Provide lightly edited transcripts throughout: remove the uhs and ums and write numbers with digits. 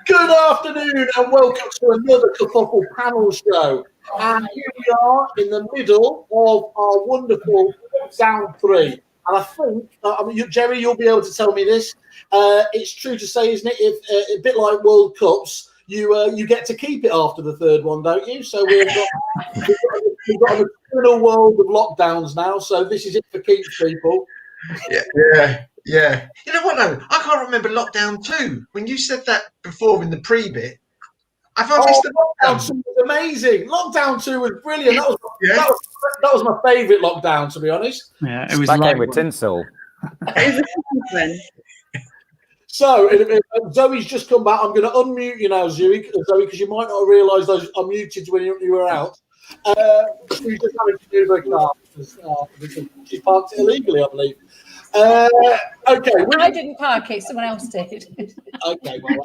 Good afternoon and welcome to another Kerfuffle panel show. And here we are in the middle of our wonderful Down 3. And I think, Jerry, you'll be able to tell me this. It's true to say, isn't it, if a bit like World Cups, you get to keep it after the third one, don't you? So we've got an eternal world of lockdowns now. So this is it for keeps, people. Yeah. You know what, though? I can't remember Lockdown 2. When you said that before in the pre-bit, I missed the Lockdown 2 was amazing. Lockdown 2 was brilliant. That was my favourite lockdown, to be honest. Yeah, it was that came with tinsel. So, Zoe's just come back. I'm going to unmute you now, Zoe, because you might not have realised I muted when you were out. She's just having to do her car because she parked it illegally, I believe. Okay. I didn't park it, someone else did. Okay, well,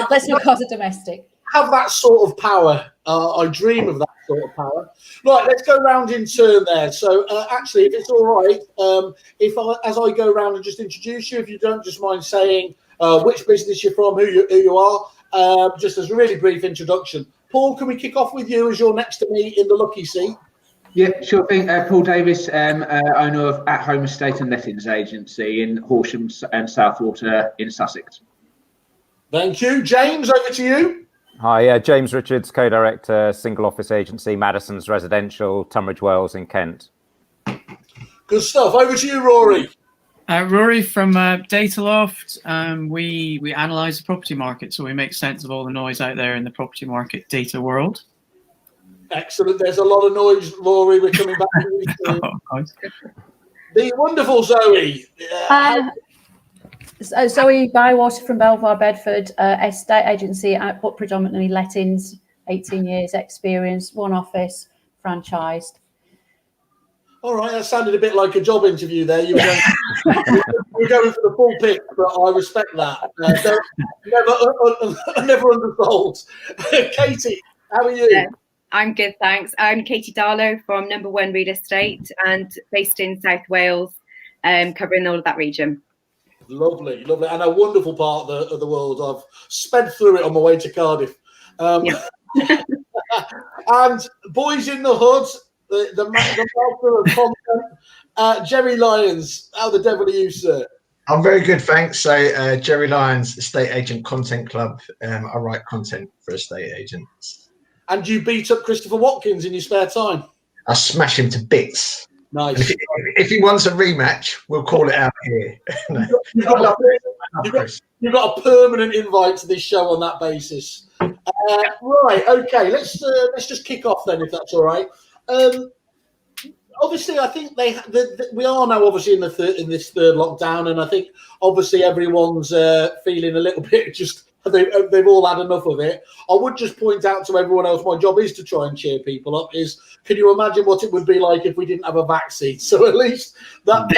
let's not cause a domestic. Have that sort of power. I dream of that sort of power. Right, let's go round in turn there. So, actually, if it's all right, as I go round and just introduce you, if you don't just mind saying which business you're from, who you are, just as a really brief introduction. Paul, can we kick off with you as you're next to me in the lucky seat? Yeah, sure thing. Paul Davis, owner of At Home Estate and Lettings Agency in Horsham and Southwater in Sussex. Thank you. James, over to you. Hi, James Richards, co-director, single office agency, Madison's Residential, Tunbridge Wells in Kent. Good stuff. Over to you, Rory. Rory from Dataloft. We analyse the property market, so we make sense of all the noise out there in the property market data world. Excellent. There's a lot of noise, Rory. We're coming back to you. The wonderful Zoe. Zoe Bywater from Belvoir, Bedford, estate agency, but predominantly lettings, 18 years experience, one office, franchised. All right, that sounded a bit like a job interview there. You were going for the full pitch, but I respect that. Never undersold. Katie, how are you? Yeah, I'm good, thanks. I'm Katie Darlow from Number One Real Estate and based in South Wales, covering all of that region. Lovely, and a wonderful part of the world. I've sped through it on my way to Cardiff. And boys in the hood, the master of content, Jerry Lyons. How the devil are you, sir? I'm very good, thanks. So, Jerry Lyons, Estate Agent Content Club. I write content for estate agents. And you beat up Christopher Watkins in your spare time? I smash him to bits. Nice. If he wants a rematch, we'll call it out here. You've got a permanent invite to this show on that basis. Right, okay. Let's just kick off then, if that's all right. Obviously, I think we are now obviously in this third lockdown, and I think obviously everyone's feeling a little bit just. They've all had enough of it. I would just point out to everyone else, my job is to try and cheer people up. Can you imagine what it would be like if we didn't have a vaccine? So at least that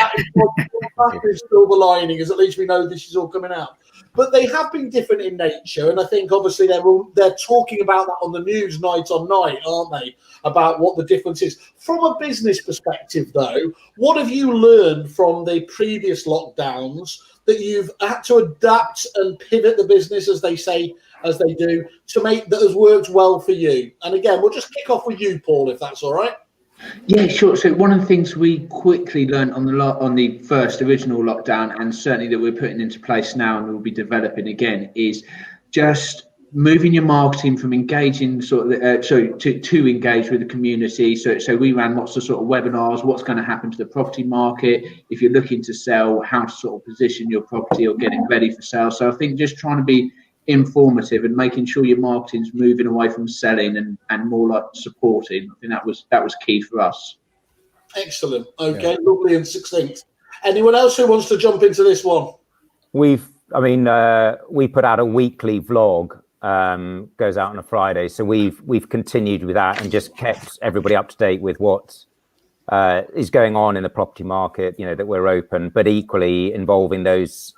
is silver lining, is at least we know this is all coming out. But they have been different in nature, and I think obviously they're talking about that on the news night on night, aren't they? About what the difference is. From a business perspective, though, what have you learned from the previous lockdowns that you've had to adapt and pivot the business, as they do, to make that has worked well for you? And again, we'll just kick off with you, Paul, if that's all right. Yeah, sure. So one of the things we quickly learned on the first original lockdown, and certainly that we're putting into place now and we'll be developing again, is just moving your marketing from engaging to engage with the community. So we ran lots of sort of webinars, what's going to happen to the property market if you're looking to sell, how to sort of position your property or get it ready for sale. So I think just trying to be informative and making sure your marketing's moving away from selling and more like supporting. I think that was key for us. Excellent. Okay, lovely and succinct. Anyone else who wants to jump into this one? We put out a weekly vlog, goes out on a Friday. So we've continued with that and just kept everybody up to date with what is going on in the property market, that we're open, but equally involving those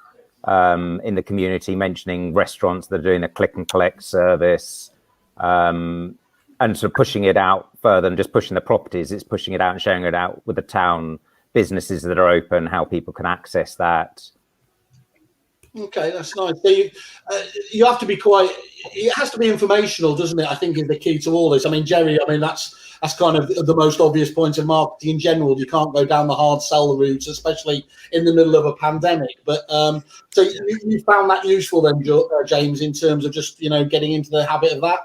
in the community, mentioning restaurants that are doing a click and collect service, and sort of pushing it out further than just pushing the properties. It's pushing it out and sharing it out with the town businesses that are open, how people can access that. Okay, that's nice. So you have to be quite. It has to be informational, doesn't it? I think is the key to all this. I mean, Jerry. I mean, that's kind of the most obvious point of marketing in general. You can't go down the hard sell route, especially in the middle of a pandemic. But so you found that useful then, James, in terms of just getting into the habit of that.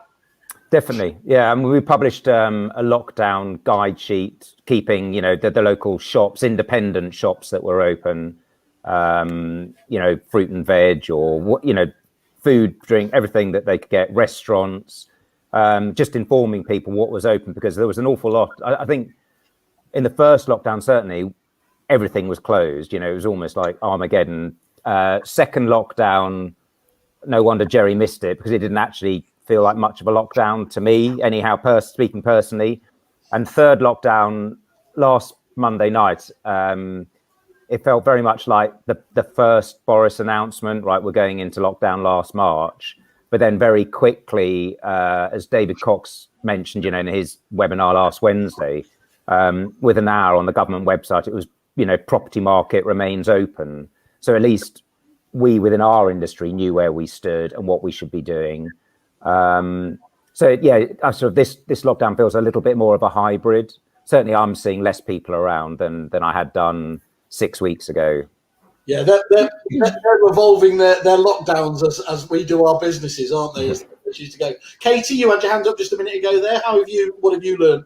Definitely, yeah. I mean, we published a lockdown guide sheet, keeping the local shops, independent shops that were open. Fruit and veg, or food, drink, everything that they could get, restaurants, just informing people what was open, because there was an awful lot. I think in the first lockdown, certainly everything was closed. It was almost like Armageddon. Second lockdown, no wonder Jerry missed it, because it didn't actually feel like much of a lockdown to me, anyhow, speaking personally. And third lockdown, last Monday night, it felt very much like the first Boris announcement, right, we're going into lockdown last March. But then very quickly, as David Cox mentioned, in his webinar last Wednesday, with an hour on the government website, it was, property market remains open. So at least we within our industry knew where we stood and what we should be doing. So yeah, sort of this lockdown feels a little bit more of a hybrid. Certainly I'm seeing less people around than I had done 6 weeks ago. Yeah, they're revolving their lockdowns as we do our businesses, aren't they? As used to go. Katie, you had your hand up just a minute ago there. What have you learned?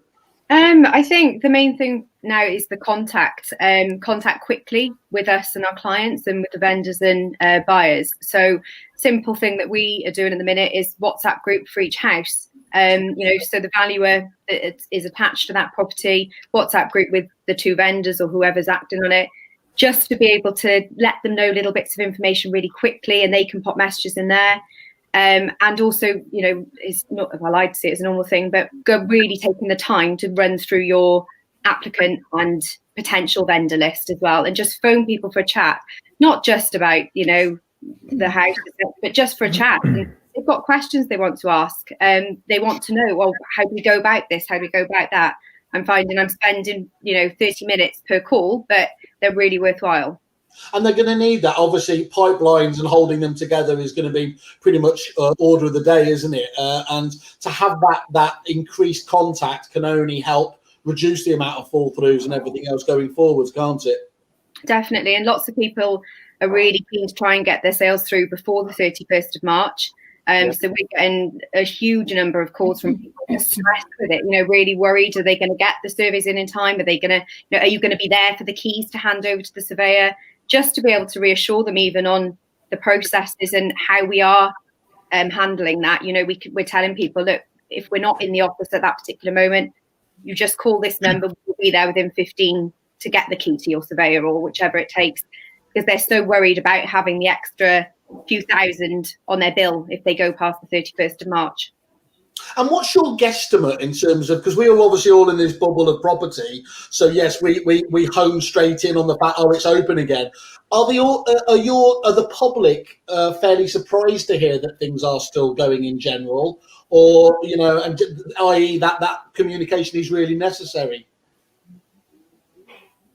I think the main thing now is the contact quickly with us and our clients and with the vendors and buyers. So simple thing that we are doing in the minute is WhatsApp group for each house. So the valuer that is attached to that property, WhatsApp group with the two vendors or whoever's acting on it, just to be able to let them know little bits of information really quickly, and they can pop messages in there. And also, it's not, I like to see it as a normal thing, but really taking the time to run through your applicant and potential vendor list as well, and just phone people for a chat, not just about, the house, but just for a chat. And they've got questions they want to ask. They want to know, well, how do we go about this? How do we go about that? I'm finding I'm spending, 30 minutes per call, but they're really worthwhile. And they're going to need that. Obviously, pipelines and holding them together is going to be pretty much order of the day, isn't it? And to have that increased contact can only help reduce the amount of fall throughs and everything else going forwards, can't it? Definitely. And lots of people are really keen to try and get their sales through before the 31st of March. So we're getting a huge number of calls from people stressed with it, really worried. Are they going to get the surveys in time? Are they going to, are you going to be there for the keys to hand over to the surveyor? Just to be able to reassure them even on the processes and how we are handling that. We're telling people, look, if we're not in the office at that particular moment, you just call this number, we'll be there within 15 to get the key to your surveyor or whichever it takes, because they're so worried about having the extra few thousand on their bill if they go past the 31st of March. And what's your guesstimate in terms of, because we are obviously all in this bubble of property, so yes, we hone straight in on the fact, it's open again. Are the public fairly surprised to hear that things are still going in general, or and i.e. that communication is really necessary?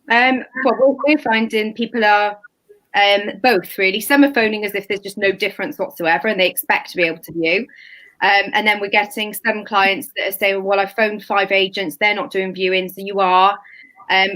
Well, we're finding people are both really. Some are phoning as if there's just no difference whatsoever, and they expect to be able to view. And then we're getting some clients that are saying, well, I phoned 5 agents, they're not doing viewings, so you are.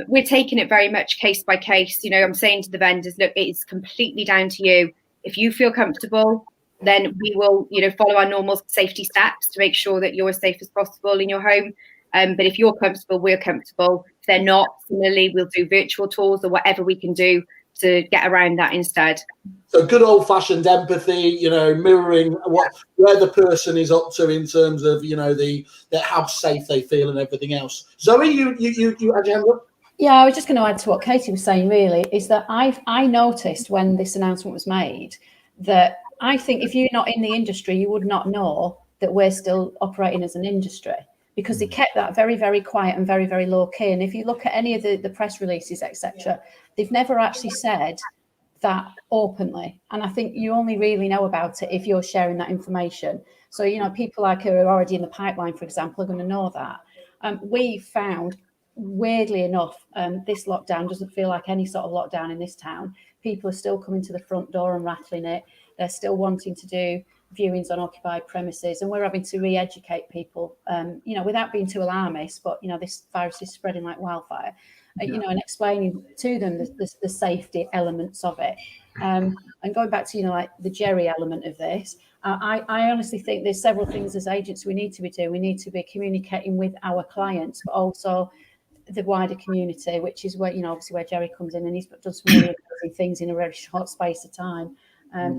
We're taking it very much case by case. I'm saying to the vendors, look, it's completely down to you. If you feel comfortable, then we will, follow our normal safety steps to make sure that you're as safe as possible in your home. But if you're comfortable, we're comfortable. If they're not, similarly, we'll do virtual tours or whatever we can do to get around that instead. So good old-fashioned empathy, mirroring where the person is up to in terms of, how safe they feel and everything else. Zoe, you had your hand up? Yeah, I was just going to add to what Katie was saying, really, is that I noticed when this announcement was made that I think if you're not in the industry, you would not know that we're still operating as an industry, because they kept that very, very quiet and very, very low key. And if you look at any of the press releases, etc., they've never actually said that openly. And I think you only really know about it if you're sharing that information. So, people like who are already in the pipeline, for example, are going to know that. We found weirdly enough, this lockdown doesn't feel like any sort of lockdown in this town. People are still coming to the front door and rattling it. They're still wanting to do viewings on occupied premises, and we're having to re-educate people, without being too alarmist, but this virus is spreading like wildfire, and explaining to them the safety elements of it, and going back to like the Jerry element of this. I honestly think there's several things as agents we need to be doing. We need to be communicating with our clients, but also the wider community, which is where obviously where Jerry comes in, and he's done some really amazing things in a very short space of time.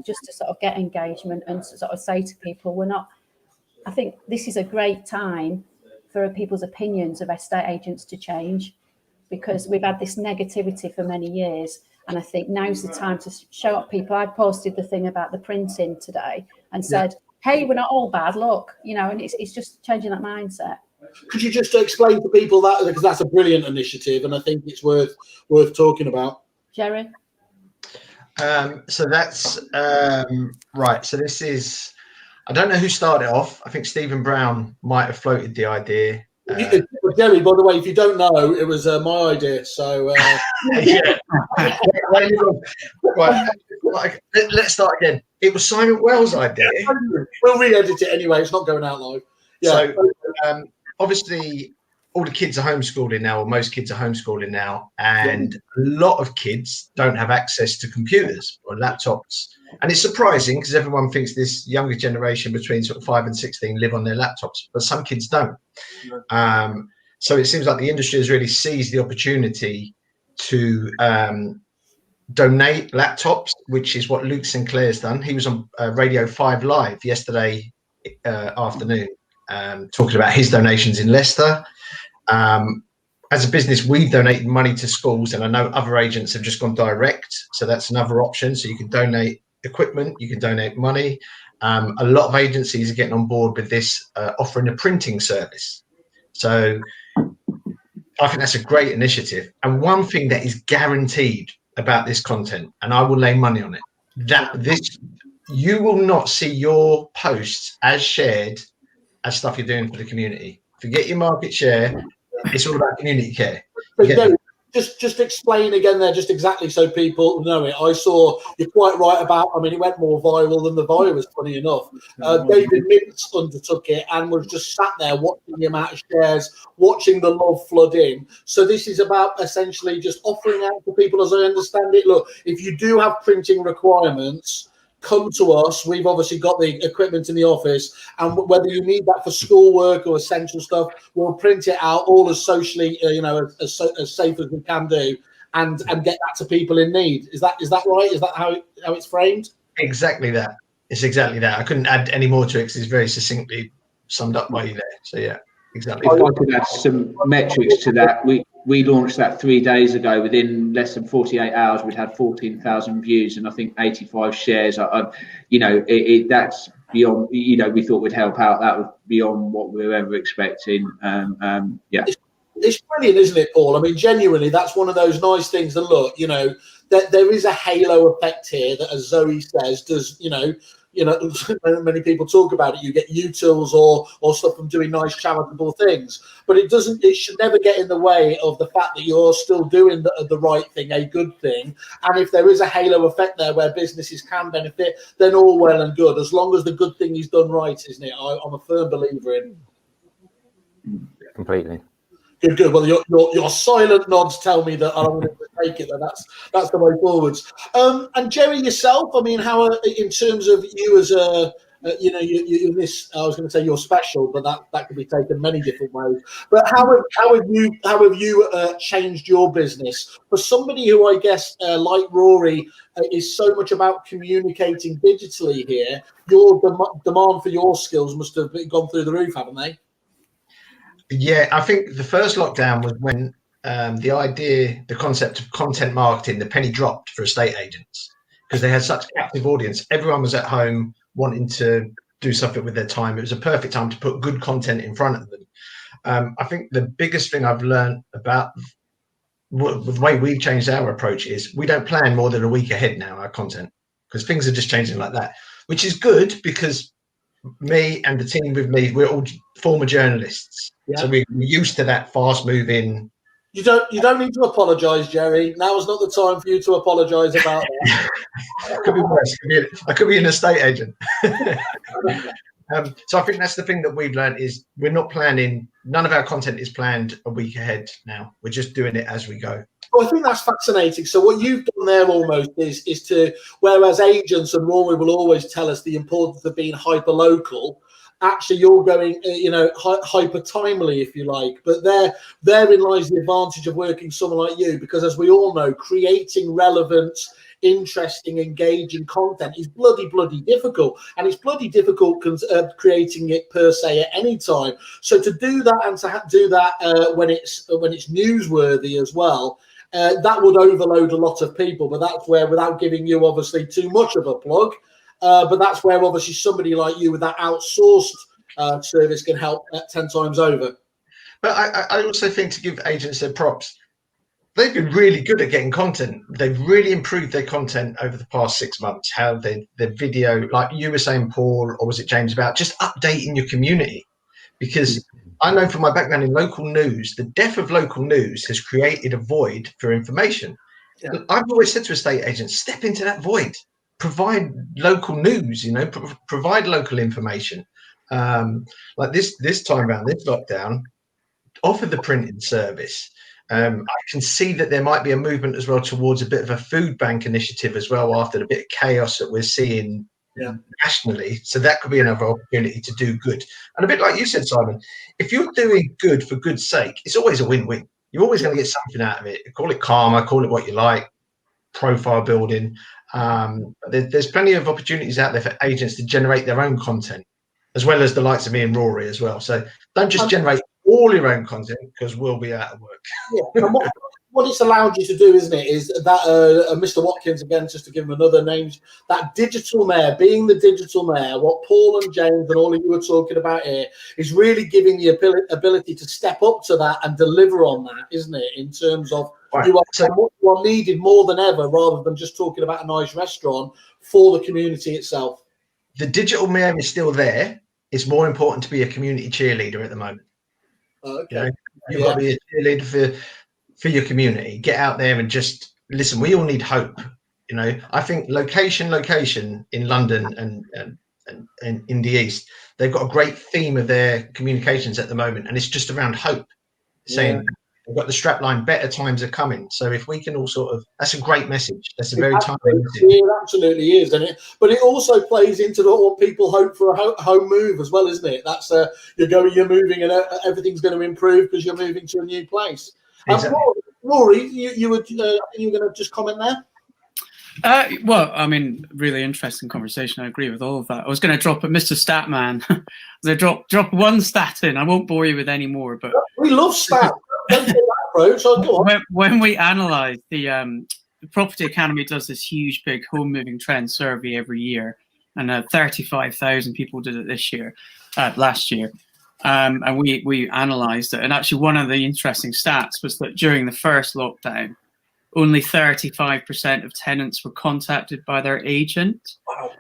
Just to sort of get engagement and sort of say to people, I think this is a great time for people's opinions of estate agents to change, because we've had this negativity for many years. And I think now's the time to show up people. I posted the thing about the printing today and said, hey, we're not all bad, look, and it's just changing that mindset. Could you just explain to people that, because that's a brilliant initiative and I think it's worth talking about. Jerry? So that's right. So this is, I don't know who started off. I think Stephen Brown might have floated the idea. Jerry, by the way, if you don't know, it was my idea. So yeah. Right. Let's start again. It was Simon Wells' idea. We'll re-edit it anyway. It's not going out live. Yeah. So obviously, all the kids are homeschooling now, or most kids are homeschooling now, and a lot of kids don't have access to computers or laptops. And it's surprising because everyone thinks this younger generation between sort of 5 and 16 live on their laptops, but some kids don't. So it seems like the industry has really seized the opportunity to donate laptops, which is what Luke Sinclair's done. He was on Radio 5 Live yesterday afternoon talking about his donations in Leicester. As a business, we've donated money to schools, and I know other agents have just gone direct. So that's another option. So you can donate equipment, you can donate money. A lot of agencies are getting on board with this, offering a printing service. So I think that's a great initiative. And one thing that is guaranteed about this content, and I will lay money on it, that you will not see your posts as shared as stuff you're doing for the community. Forget your market share. It's all about community care. Just explain again there, just exactly so people know it. I saw you're quite right about. I mean, it went more viral than the virus. Funny enough, David Mintz undertook it and was just sat there watching the amount of shares, watching the love flood in. So this is about essentially just offering out to people, as I understand it. Look, if you do have printing requirements, come to us. We've obviously got the equipment in the office, and whether you need that for schoolwork or essential stuff, we'll print it out all as socially, as safe as we can do, and get that to people in need. Is that right? Is that how it's framed? Exactly that. It's exactly that. I couldn't add any more to it because it's very succinctly summed up by you there. So yeah, exactly. If I could add some metrics to that, we launched that 3 days ago. Within less than 48 hours, we'd had 14,000 views and I think 85 shares. That's beyond. We thought we'd help out. That was beyond what we were ever expecting. Yeah. It's brilliant, isn't it, Paul? I mean, genuinely, that's one of those nice things. And look, that there is a halo effect here that, as Zoe says, does many people talk about it. You get utils or stuff from doing nice charitable things, but it should never get in the way of the fact that you're still doing the right thing, a good thing. And if there is a halo effect there where businesses can benefit, then all well and good, as long as the good thing is done right, isn't it? I'm a firm believer in. Completely. Good. Well, your silent nods tell me that I'm going to take it. That's the way forwards. And Jerry, yourself, I mean, how in terms of you as you're this? I was going to say you're special, but that could be taken many different ways. But how have you changed your business for somebody who I guess like Rory is so much about communicating digitally here? Your demand for your skills must have gone through the roof, haven't they? Yeah, I think the first lockdown was when the concept of content marketing, the penny dropped for estate agents because they had such active audience. Everyone was at home wanting to do something with their time. It was a perfect time to put good content in front of them. I think the biggest thing I've learned about the way we've changed our approach is we don't plan more than a week ahead now, our content, because things are just changing like that, which is good because me and the team with me, we're all former journalists. Yeah. So we're used to that fast moving You don't need to apologise, Jerry. Now is not the time for you to apologise about that. Could be worse. I could be an estate agent. So I think that's the thing that we've learned is we're not planning. None of our content is planned a week ahead now. We're just doing it as we go. Well, I think that's fascinating. So what you've done there almost is to, whereas agents and Rory will always tell us the importance of being hyper local, actually you're going, hyper timely, if you like. But therein lies the advantage of working someone like you, because as we all know, creating relevant, interesting, engaging content is bloody difficult, and it's bloody difficult creating it per se at any time. So to do that and to do that when it's newsworthy as well, that would overload a lot of people. But that's where, without giving you obviously too much of a plug, but that's where obviously somebody like you with that outsourced service can help 10 times over. But I also think, to give agents their props, they've been really good at getting content. They've really improved their content over the past 6 months. How their video, like you were saying, Paul, or was it James, about just updating your community. Because I know from my background in local news, the death of local news has created a void for information. Yeah. I've always said to estate agents, step into that void. Provide local news, provide local information. Like this time around, this lockdown, offer the printing service. I can see that there might be a movement as well towards a bit of a food bank initiative as well, after the bit of chaos that we're seeing nationally. So that could be another opportunity to do good. And a bit like you said, Simon, if you're doing good for good's sake, it's always a win-win. You're always going to get something out of it. Call it karma, call it what you like, profile building. There's plenty of opportunities out there for agents to generate their own content, as well as the likes of me and Rory as well. So don't just generate all your own content, because we'll be out of work. Yeah. And what it's allowed you to do, isn't it, is that Mr. Watkins, again, just to give him another name, that digital mayor, being the digital mayor, what Paul and James and all of you were talking about here, is really giving the ability to step up to that and deliver on that, isn't it, in terms of you are needed more than ever, rather than just talking about a nice restaurant, for the community itself. The digital mayor is still there. It's more important to be a community cheerleader at the moment. Okay. You've got to be a cheerleader for your community. Get out there and just listen. We all need hope. I think location in London and in the East, they've got a great theme of their communications at the moment, and it's just around hope, saying we've got the strapline, better times are coming. So if we can all that's a great message. That's a very timely message. It absolutely is, but it also plays into what people hope for a home move as well, isn't it? That's you're moving, and everything's going to improve because you're moving to a new place. Exactly. Rory, you were going to just comment there? Well, I mean, really interesting conversation. I agree with all of that. I was going to drop it, Mr. Statman. drop one stat in. I won't bore you with any more, but we love stats. Don't say that, bro. So go on. When we analyse the Property Academy does this huge, big home moving trend survey every year, and 35,000 people did it last year. And we analysed it. And actually, one of the interesting stats was that during the first lockdown, only 35% of tenants were contacted by their agent. Wow.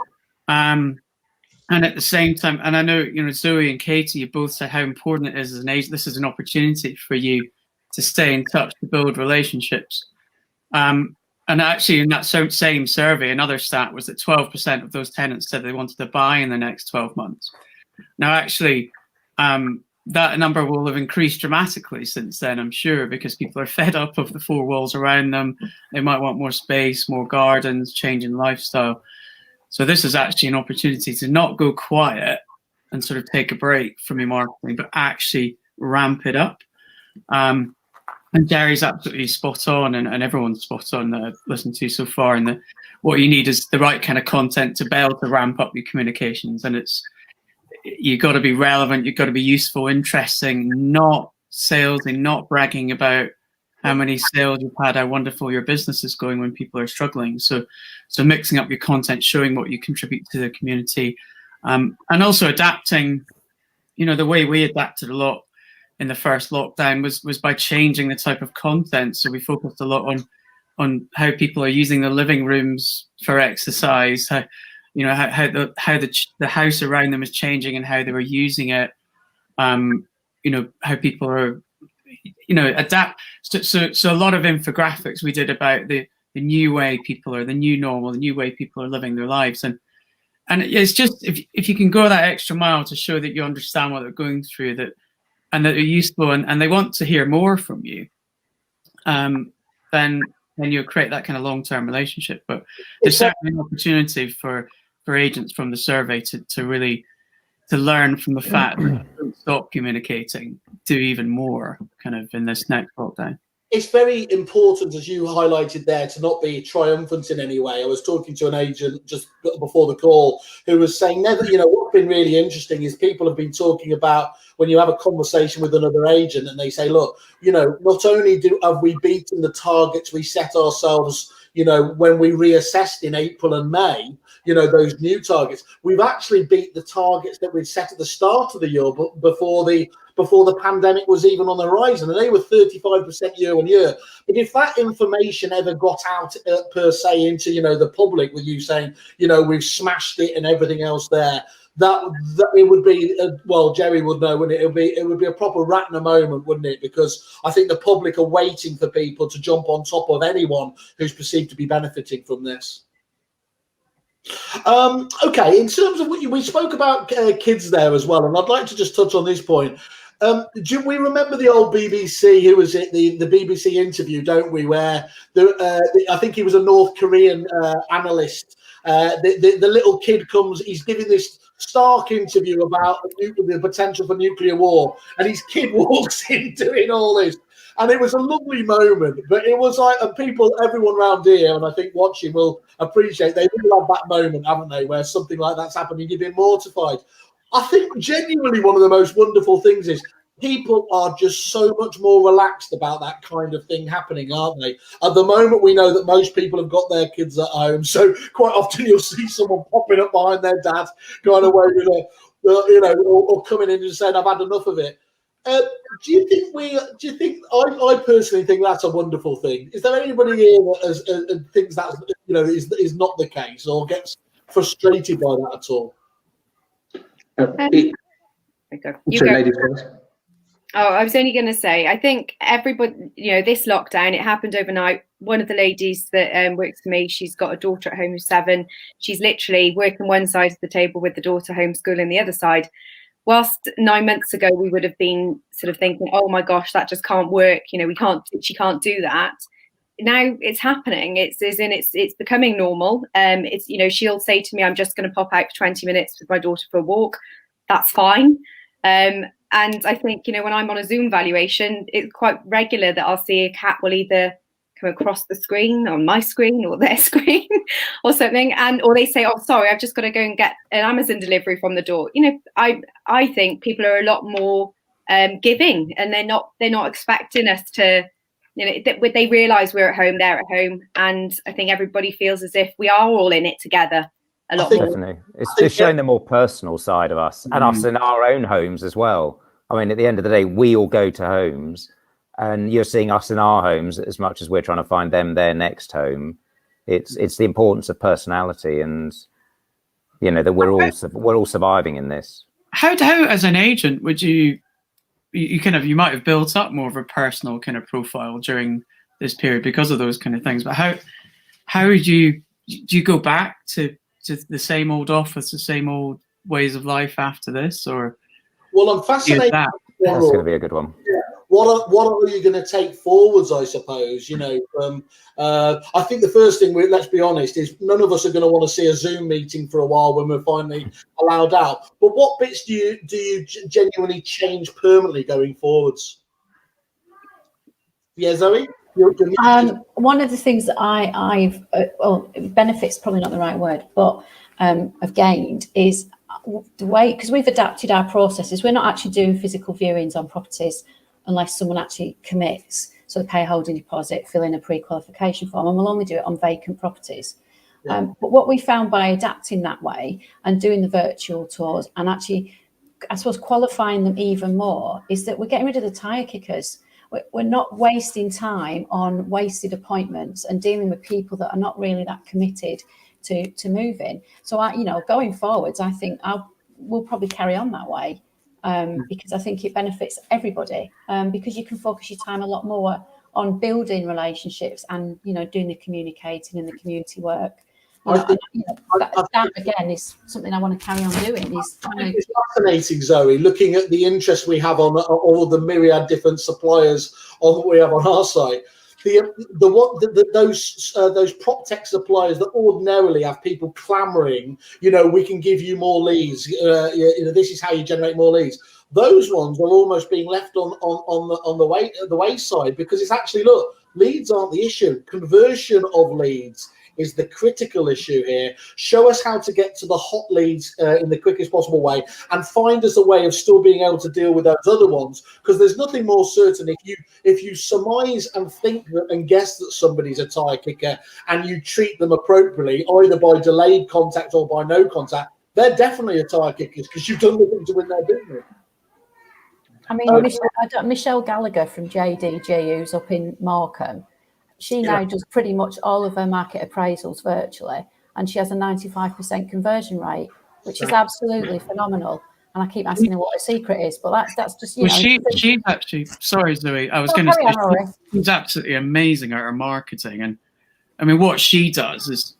And at the same time, and I know, Zoe and Katie, you both said how important it is as an agent. This is an opportunity for you to stay in touch, to build relationships. And actually, in that same survey, another stat was that 12% of those tenants said they wanted to buy in the next 12 months. Now, actually, that number will have increased dramatically since then, I'm sure, because people are fed up of the four walls around them. They might want more space, more gardens, change in lifestyle. So this is actually an opportunity to not go quiet and sort of take a break from your marketing, but actually ramp it up. And Gary's absolutely spot on, and everyone's spot on that I've listened to so far. And what you need is the right kind of content to be able to ramp up your communications. And you've got to be relevant, you've got to be useful, interesting, not salesy, not bragging about how many sales you've had, how wonderful your business is going when people are struggling. So mixing up your content, showing what you contribute to the community, and also adapting. The way we adapted a lot in the first lockdown was by changing the type of content. So we focused a lot on how people are using the living rooms for exercise, how the house around them is changing and how they were using it. How people are adapt. So a lot of infographics we did about the new way people are, the new normal, the new way people are living their lives. And it's just, if you can go that extra mile to show that you understand what they're going through, and that they're useful, and they want to hear more from you, then you'll create that kind of long-term relationship. But there's certainly an opportunity for agents from the survey to really learn from the fact that don't stop communicating, do even more kind of in this next lockdown. It's very important, as you highlighted there, to not be triumphant in any way. I was talking to an agent just before the call who was saying, what's been really interesting is people have been talking about when you have a conversation with another agent and they say, look, not only have we beaten the targets we set ourselves, when we reassessed in April and May, those new targets, we've actually beat the targets that we'd set at the start of the year, but before the pandemic was even on the horizon, and they were 35% year on year. But if that information ever got out per se into the public, with you saying we've smashed it and everything else there, that it would be well, Jerry would know, wouldn't it? It would be a proper Ratner moment, wouldn't it? Because I think the public are waiting for people to jump on top of anyone who's perceived to be benefiting from this. Okay, in terms of what we spoke about kids there as well, and I'd like to just touch on this point. Do we remember the old BBC? Who was it? The BBC interview, don't we? Where I think he was a North Korean analyst. The little kid comes. He's giving this stark interview about the potential for nuclear war, and his kid walks in doing all this. And it was a lovely moment, but it was like, everyone around here, and I think watching will appreciate, they really have that moment, haven't they, where something like that's happening, you've been mortified. I think genuinely one of the most wonderful things is people are just so much more relaxed about that kind of thing happening, aren't they? At the moment, we know that most people have got their kids at home, so quite often you'll see someone popping up behind their dad, going away with or coming in and saying, I've had enough of it. Do you think I personally think that's a wonderful thing? Is there anybody here that thinks that is not the case or gets frustrated by that at all? I was only going to say, I think everybody, this lockdown, it happened overnight. One of the ladies that works for me, she's got a daughter at home who's 7. She's literally working one side of the table with the daughter homeschooling the other side. Whilst 9 months ago, we would have been sort of thinking, oh my gosh, that just can't work. She can't do that. Now it's happening. It's becoming normal. She'll say to me, I'm just going to pop out for 20 minutes with my daughter for a walk. That's fine. And I think, when I'm on a Zoom valuation, it's quite regular that I'll see a cat will either come across the screen on my screen or their screen or something, or they say, oh, sorry, I've just got to go and get an Amazon delivery from the door. I think people are a lot more giving, and they're not expecting us to, they realize we're at home, they're at home, and I think everybody feels as if we are all in it together a lot more. Definitely. It's just showing the more personal side of us, and us in our own homes as well. I mean, at the end of the day, we all go to homes, and you're seeing us in our homes as much as we're trying to find them their next home. It's the importance of personality, and that we're all surviving in this. How as an agent would you might have built up more of a personal kind of profile during this period because of those kind of things, but how do you go back to the same old office, the same old ways of life after this? Or well, I'm fascinated. That's going to be a good one. Yeah. What are you going to take forwards, I suppose? I think the first thing, let's be honest, is none of us are going to want to see a Zoom meeting for a while when we're finally allowed out. But what bits do you genuinely change permanently going forwards? Yeah, Zoe? One of the things that I've benefits probably not the right word, but I've gained is the way, because we've adapted our processes. We're not actually doing physical viewings on properties unless someone actually commits. So they pay a holding deposit, fill in a pre-qualification form, and we'll only do it on vacant properties. Yeah. But what we found by adapting that way and doing the virtual tours and actually, I suppose, qualifying them even more is that we're getting rid of the tire kickers. We're not wasting time on wasted appointments and dealing with people that are not really that committed to moving. So, going forwards, I think we'll probably carry on that way. because I think it benefits everybody, because you can focus your time a lot more on building relationships and, you know, doing the communicating and the community work. That again is something I want to carry on doing. It's fascinating, Zoe, looking at the interest we have on all the myriad different suppliers on we have on our site. Those prop tech suppliers that ordinarily have people clamoring, you know, we can give you more leads. You know, this is how you generate more leads. Those ones are almost being left on the wayside, because it's actually, look, leads aren't the issue. Conversion of leads is the critical issue here. Show us how to get to the hot leads in the quickest possible way, and find us a way of still being able to deal with those other ones, because there's nothing more certain if you surmise and think and guess that somebody's a tire kicker and you treat them appropriately, either by delayed contact or by no contact, they're definitely a tire kickers, because you've done nothing to win their business. I mean, Michelle Gallagher from JDG, who's up in Markham, she now does pretty much all of her market appraisals virtually, and she has a 95% conversion rate, which is absolutely phenomenal. And I keep asking her what her secret is, but that's just, you know. She's actually, sorry, Zoe, I was going to say, she's absolutely amazing at her marketing. And I mean, what she does is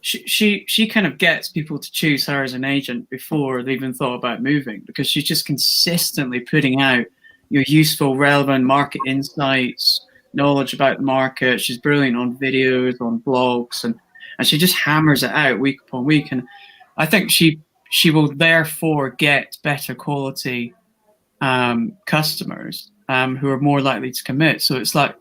she kind of gets people to choose her as an agent before they even thought about moving, because she's just consistently putting out your useful, relevant market insights, knowledge about the market. She's brilliant on videos, on blogs, and she just hammers it out week upon week. And I think she will therefore get better quality customers who are more likely to commit. So it's like,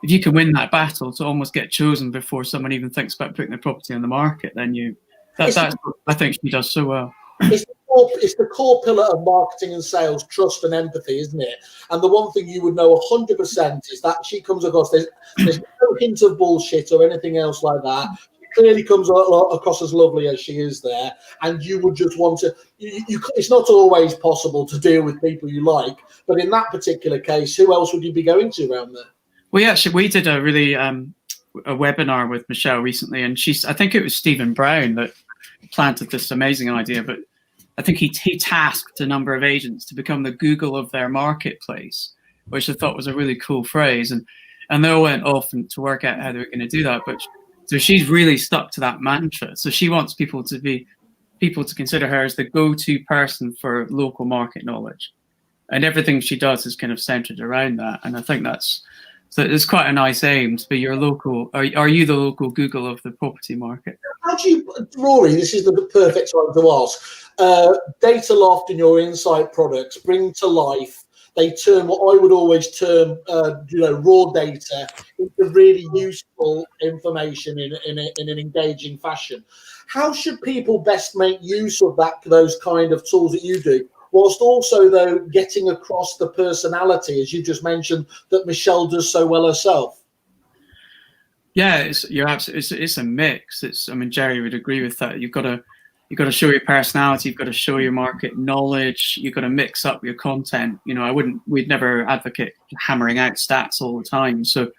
if you can win that battle to almost get chosen before someone even thinks about putting their property on the market, then that's what I think she does so well. It's the core pillar of marketing and sales, trust and empathy, isn't it? And the one thing you would know 100% is that she comes across, there's no hint of bullshit or anything else like that. She clearly comes across as lovely as she is there, and you would just want to, it's not always possible to deal with people you like, but in that particular case, who else would you be going to around there? We did a really a webinar with Michelle recently, and I think it was Stephen Brown that planted this amazing idea, but I think he tasked a number of agents to become the Google of their marketplace, which I thought was a really cool phrase. And they all went off to work out how they were going to do that. But so she's really stuck to that mantra. So she wants people to consider her as the go-to person for local market knowledge. And everything she does is kind of centered around that. And I think so it's quite a nice aim to be your local. Are you the local Google of the property market? How do you, Rory? This is the perfect time to ask. Data Loft and your insight products bring to life. They turn what I would always term, raw data into really useful information in an engaging fashion. How should people best make use of those kind of tools that you do, whilst also, though, getting across the personality, as you just mentioned, that Michelle does so well herself? Yeah, you're absolutely. It's a mix. Jerry would agree with that. You've got to show your personality. You've got to show your market knowledge. You've got to mix up your content. You know, we'd never advocate hammering out stats all the time. So,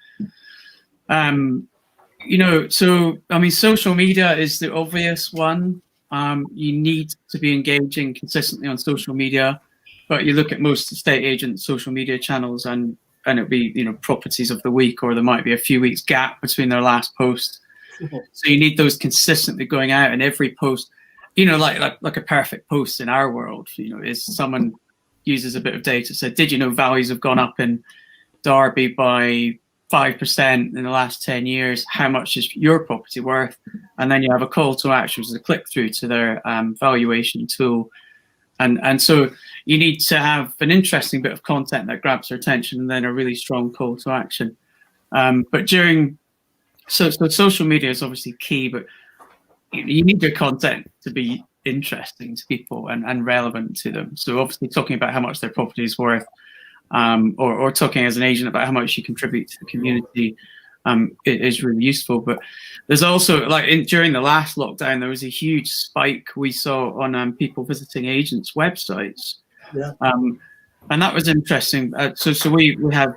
social media is the obvious one. You need to be engaging consistently on social media, but you look at most estate agents' social media channels, and it'll be, properties of the week, or there might be a few weeks gap between their last post. So you need those consistently going out, and every post, like a perfect post in our world, is someone uses a bit of data. So did you know values have gone up in Derby by 5% in the last 10 years? How much is your property worth? And then you have a call to action, which is a click through to their valuation tool. And so you need to have an interesting bit of content that grabs their attention, and then a really strong call to action. But so social media is obviously key, but you need your content to be interesting to people and relevant to them. So obviously talking about how much their property is worth, or talking as an agent about how much you contribute to the community, it is really useful. But there's also, during the last lockdown, there was a huge spike we saw on people visiting agents' websites. Yeah. And that was interesting. So we have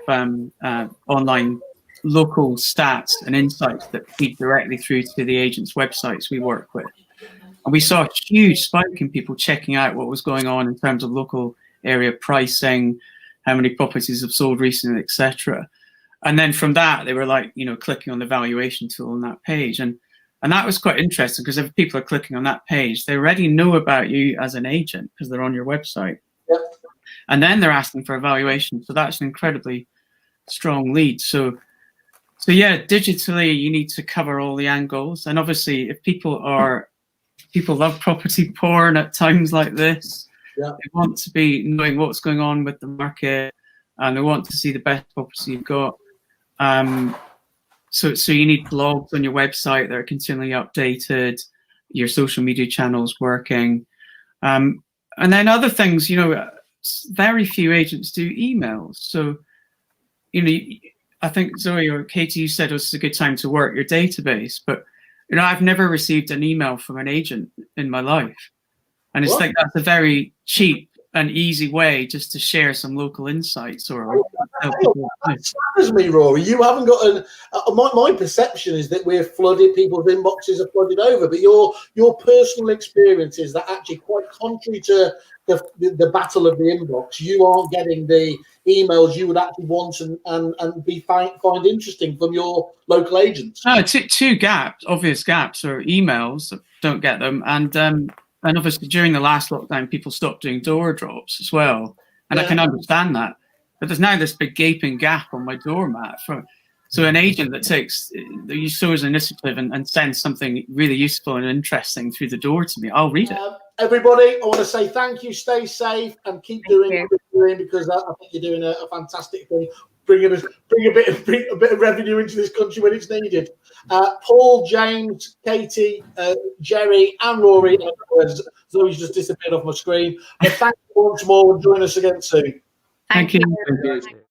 online local stats and insights that feed directly through to the agents' websites we work with. And we saw a huge spike in people checking out what was going on in terms of local area pricing, how many properties have sold recently, etc. And then from that, they were like, you know, clicking on the valuation tool on that page. And that was quite interesting, because if people are clicking on that page, they already know about you as an agent because they're on your website. Yep. And then they're asking for a valuation. So that's an incredibly strong lead. So yeah, digitally, you need to cover all the angles. And obviously, if people love property porn at times like this. Yeah. They want to be knowing what's going on with the market, and they want to see the best property you've got. So you need blogs on your website that are continually updated, your social media channels working. And then other things, you know, very few agents do emails. So, you know, I think Zoe or Katie, you said it was a good time to work your database, but, you know, I've never received an email from an agent in my life. And it's like, that's a very cheap and easy way just to share some local insights or help people. That scatters me, Rory. You haven't got an. My perception is that we're flooded. People's inboxes are flooded over. But your personal experience is that actually, quite contrary to the battle of the inbox, you aren't getting the emails you would actually want and find interesting from your local agents. No, two obvious gaps are emails. Don't get them, and obviously during the last lockdown, people stopped doing door drops as well. And I can understand that. But there's now this big gaping gap on my doormat. So an agent that shows initiative and sends something really useful and interesting through the door to me, I'll read it. Everybody, I want to say thank you, stay safe, and keep doing what you're doing, because I think you're doing a fantastic thing. Bring a bit of revenue into this country when it's needed. Paul, James, Katie, Jerry, and Rory. Zoe's just disappeared off my screen. But thank you once more, and join us again soon. Thank you. Thank you.